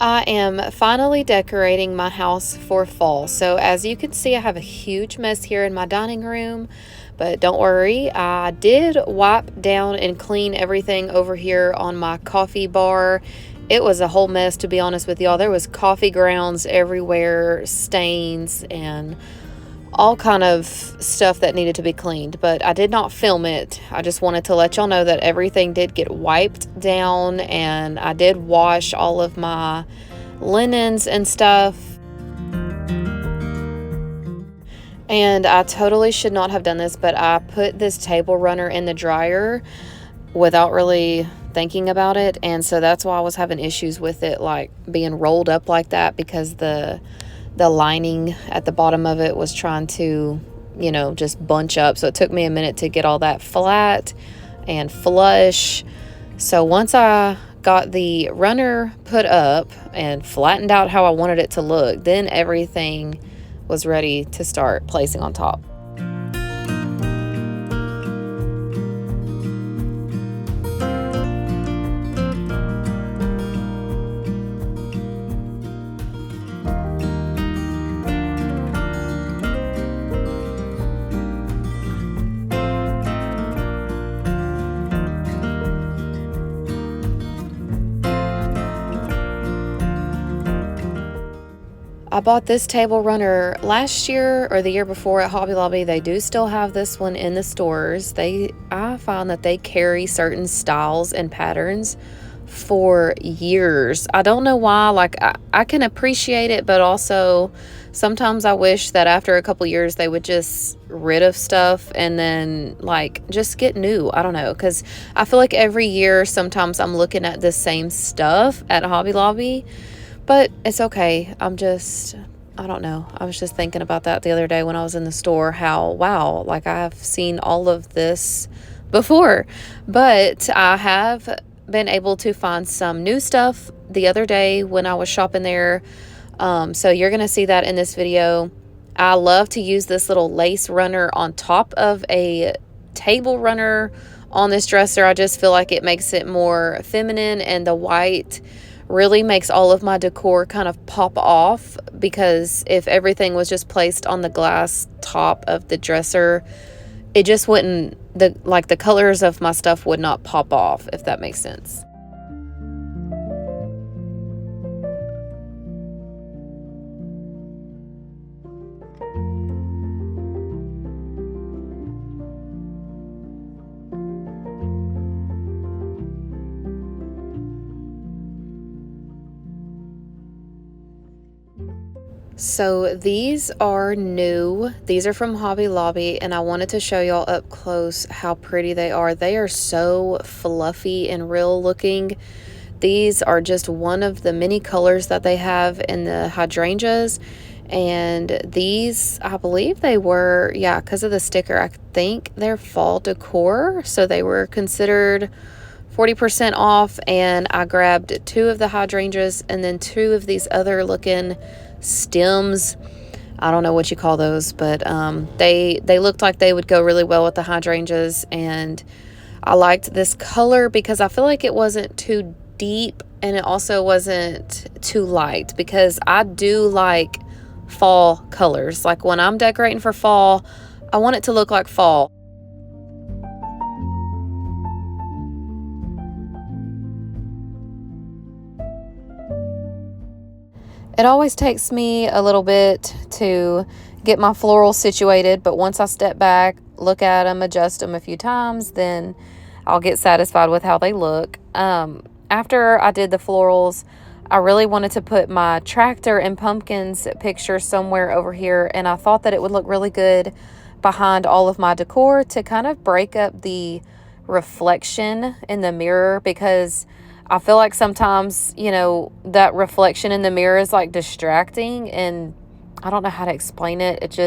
I am finally decorating my house for fall. So as you can see, I have a huge mess here in my dining room, but don't worry. I did wipe down and clean everything over here on my coffee bar. It was a whole mess, to be honest with y'all. There was coffee grounds everywhere, stains, and all kind of stuff that needed to be cleaned, but I did not film it. I just wanted to let y'all know that everything did get wiped down, and I did wash all of my linens and stuff. And I totally should not have done this, but I put this table runner in the dryer without really thinking about it, and so that's why I was having issues with it like being rolled up like that, because the lining at the bottom of it was trying to, just bunch up. So it took me a minute to get all that flat and flush. So once I got the runner put up and flattened out how I wanted it to look, then everything was ready to start placing on top. I bought this table runner last year or the year before at Hobby Lobby. They do still have this one in the stores. I found that they carry certain styles and patterns for years. I don't know why. Like, I can appreciate it, but also sometimes I wish that after a couple years they would just rid of stuff and then like just get new. I don't know, because I feel like every year sometimes I'm looking at the same stuff at Hobby Lobby. But it's okay. I don't know. I was just thinking about that the other day when I was in the store, how, wow, like I've seen all of this before. But I have been able to find some new stuff the other day when I was shopping there. So you're going to see that in this video. I love to use this little lace runner on top of a table runner on this dresser. I just feel like it makes it more feminine, and the white really makes all of my decor kind of pop off, because if everything was just placed on the glass top of the dresser, it just wouldn't, the colors of my stuff would not pop off, if that makes sense. So these are new. These are from Hobby Lobby, and I wanted to show y'all up close how pretty they are. They are so fluffy and real looking. These are just one of the many colors that they have in the hydrangeas. And these, I believe they were, yeah, because of the sticker, I think they're fall decor. So they were considered 40% off, and I grabbed 2 of the hydrangeas and then 2 of these other looking stems. I don't know what you call those, but they looked like they would go really well with the hydrangeas. And I liked this color because I feel like it wasn't too deep, and it also wasn't too light, because I do like fall colors. Like when I'm decorating for fall, I want it to look like fall. It always takes me a little bit to get my florals situated, but once I step back, look at them, adjust them a few times, then I'll get satisfied with how they look. After I did the florals, I really wanted to put my tractor and pumpkins picture somewhere over here, and I thought that it would look really good behind all of my decor to kind of break up the reflection in the mirror, because I feel like sometimes, that reflection in the mirror is like distracting, and I don't know how to explain it.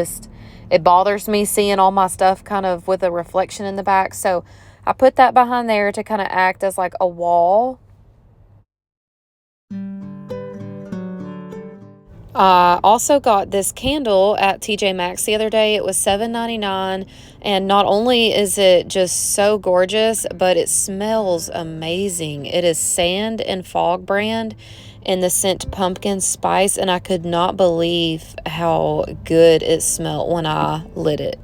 It bothers me seeing all my stuff kind of with a reflection in the back. So I put that behind there to kind of act as like a wall. I also got this candle at TJ Maxx the other day. It was $7.99, and not only is it just so gorgeous, but it smells amazing. It is Sand and Fog brand, in the scent pumpkin spice, and I could not believe how good it smelled when I lit it.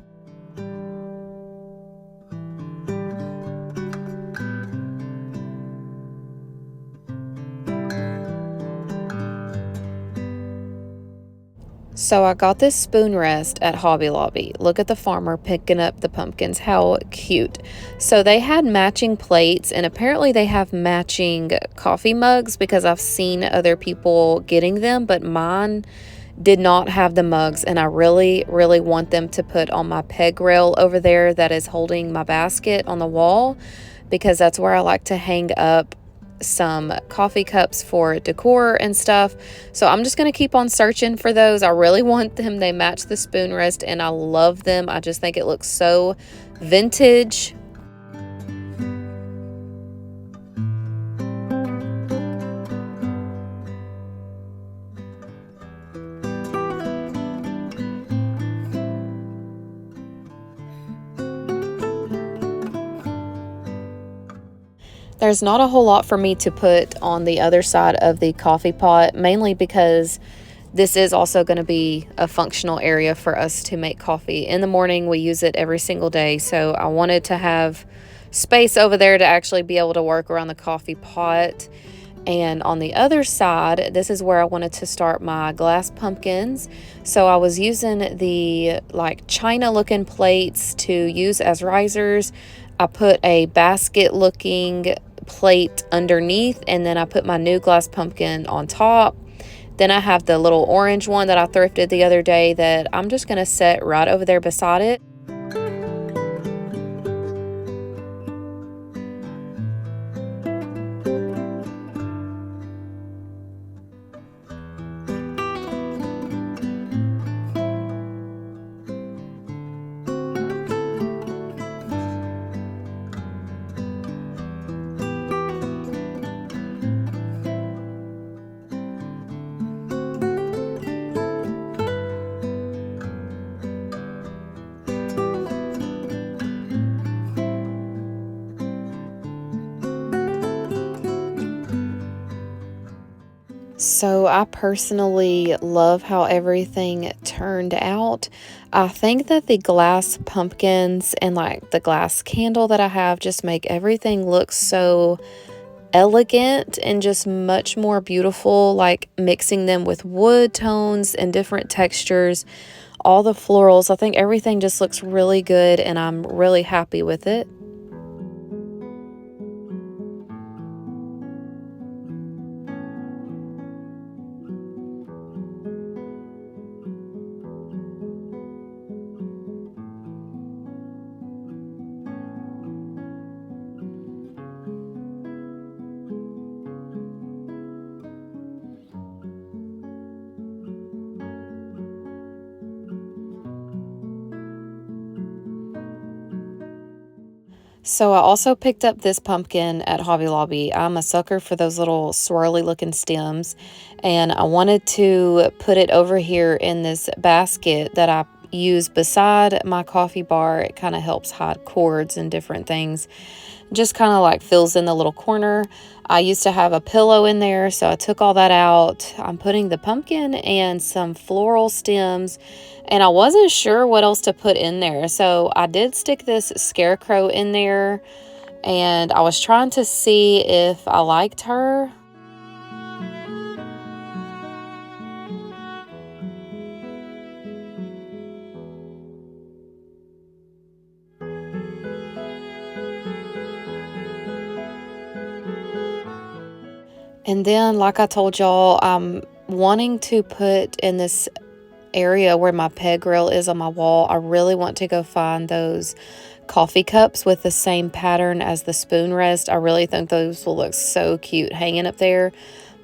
So I got this spoon rest at Hobby Lobby. Look at the farmer picking up the pumpkins. How cute. So they had matching plates, and apparently they have matching coffee mugs because I've seen other people getting them, but mine did not have the mugs, and I really, really want them to put on my peg rail over there that is holding my basket on the wall, because that's where I like to hang up some coffee cups for decor and stuff. So I'm just going to keep on searching for those. I really want them. They match the spoon rest and I love them. I just think it looks so vintage. There's not a whole lot for me to put on the other side of the coffee pot, mainly because this is also going to be a functional area for us to make coffee. In the morning, we use it every single day, so I wanted to have space over there to actually be able to work around the coffee pot. And on the other side, this is where I wanted to start my glass pumpkins. So I was using the like china looking plates to use as risers. I put a basket looking plate underneath, and then I put my new glass pumpkin on top. Then I have the little orange one that I thrifted the other day that I'm just going to set right over there beside it. So I personally love how everything turned out. I think that the glass pumpkins and like the glass candle that I have just make everything look so elegant and just much more beautiful, like mixing them with wood tones and different textures, all the florals. I think everything just looks really good and I'm really happy with it. So I also picked up this pumpkin at Hobby Lobby. I'm a sucker for those little swirly looking stems, and I wanted to put it over here in this basket that I use beside my coffee bar. It kind of helps hide cords and different things. Just kind of like fills in the little corner. I used to have a pillow in there, so I took all that out. I'm putting the pumpkin and some floral stems, and I wasn't sure what else to put in there. So I did stick this scarecrow in there, and I was trying to see if I liked her. And then, like I told y'all, I'm wanting to put in this area where my peg rail is on my wall. I really want to go find those coffee cups with the same pattern as the spoon rest. I really think those will look so cute hanging up there.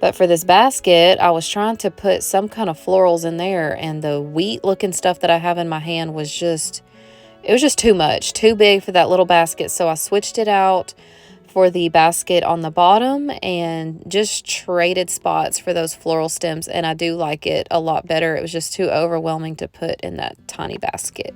But for this basket, I was trying to put some kind of florals in there, and the wheat looking stuff that I have in my hand was just, it was just too much, too big for that little basket. So I switched it out for the basket on the bottom and just traded spots for those floral stems, and I do like it a lot better. It was just too overwhelming to put in that tiny basket.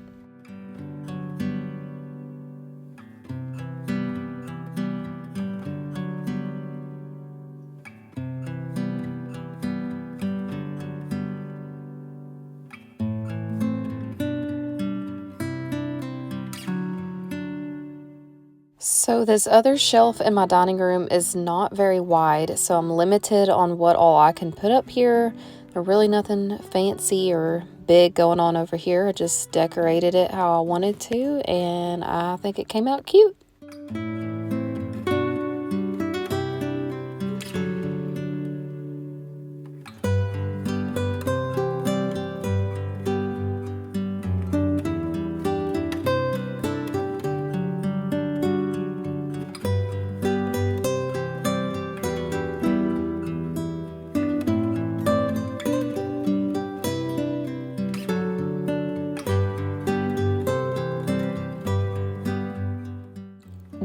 So this other shelf in my dining room is not very wide, so I'm limited on what all I can put up here. There's really nothing fancy or big going on over here. I just decorated it how I wanted to, and I think it came out cute.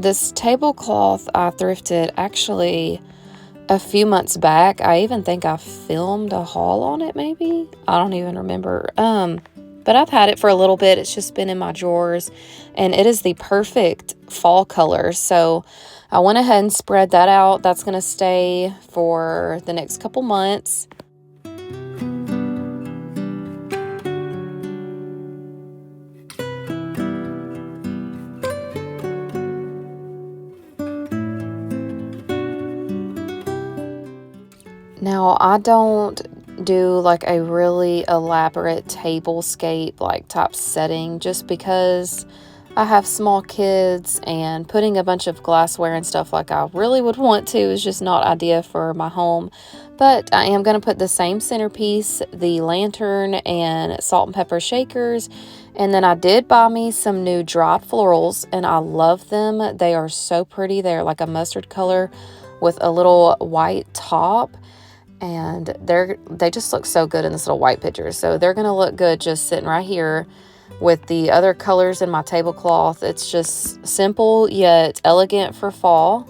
This tablecloth I thrifted actually a few months back. I even think I filmed a haul on it, maybe. I don't even remember. But I've had it for a little bit. It's just been in my drawers, and it is the perfect fall color. So I went ahead and spread that out. That's going to stay for the next couple months. Now, I don't do like a really elaborate tablescape like type setting just because I have small kids, and putting a bunch of glassware and stuff like I really would want to is just not ideal for my home. But I am going to put the same centerpiece, the lantern, and salt and pepper shakers. And then I did buy me some new dried florals, and I love them. They are so pretty. They're like a mustard color with a little white top, and they just look so good in this little white picture. So they're gonna look good just sitting right here with the other colors in my tablecloth. It's just simple yet elegant for fall.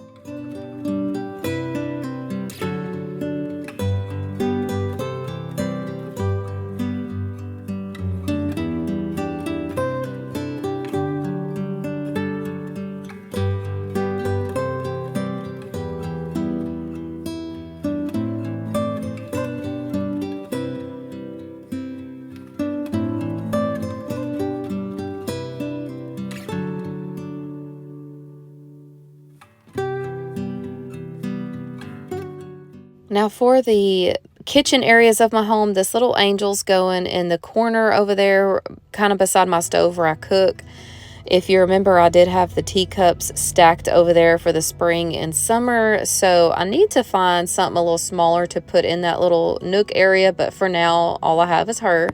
Now for the kitchen areas of my home, this little angel's going in the corner over there, kind of beside my stove where I cook. If you remember, I did have the teacups stacked over there for the spring and summer, so I need to find something a little smaller to put in that little nook area, but for now, all I have is her.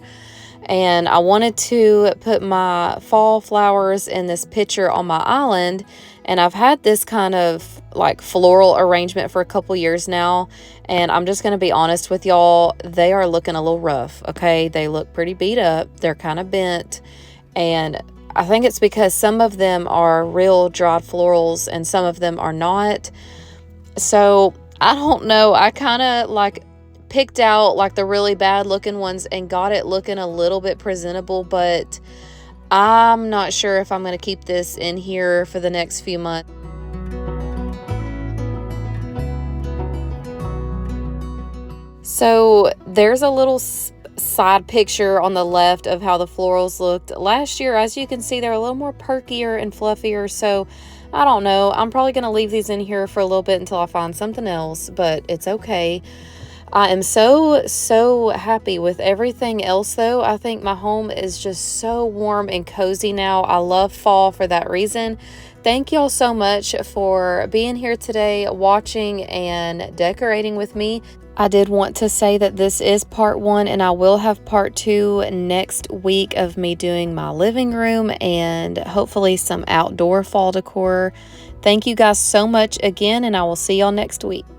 And I wanted to put my fall flowers in this pitcher on my island, and I've had this kind of like floral arrangement for a couple years now, and I'm just going to be honest with y'all, they are looking a little rough, okay? They look pretty beat up. They're kind of bent, and I think it's because some of them are real dried florals and some of them are not. So I don't know. I kind of like picked out like the really bad looking ones and got it looking a little bit presentable, but I'm not sure if I'm going to keep this in here for the next few months. So there's a little side picture on the left of how the florals looked last year. As you can see, they're a little more perkier and fluffier, so I don't know. I'm probably going to leave these in here for a little bit until I find something else, but it's okay. I am so happy with everything else, though. I think my home is just so warm and cozy now. I love fall for that reason. Thank y'all so much for being here today, watching and decorating with me. I did want to say that this is part 1, and I will have part 2 next week of me doing my living room and hopefully some outdoor fall decor. Thank you guys so much again, and I will see y'all next week.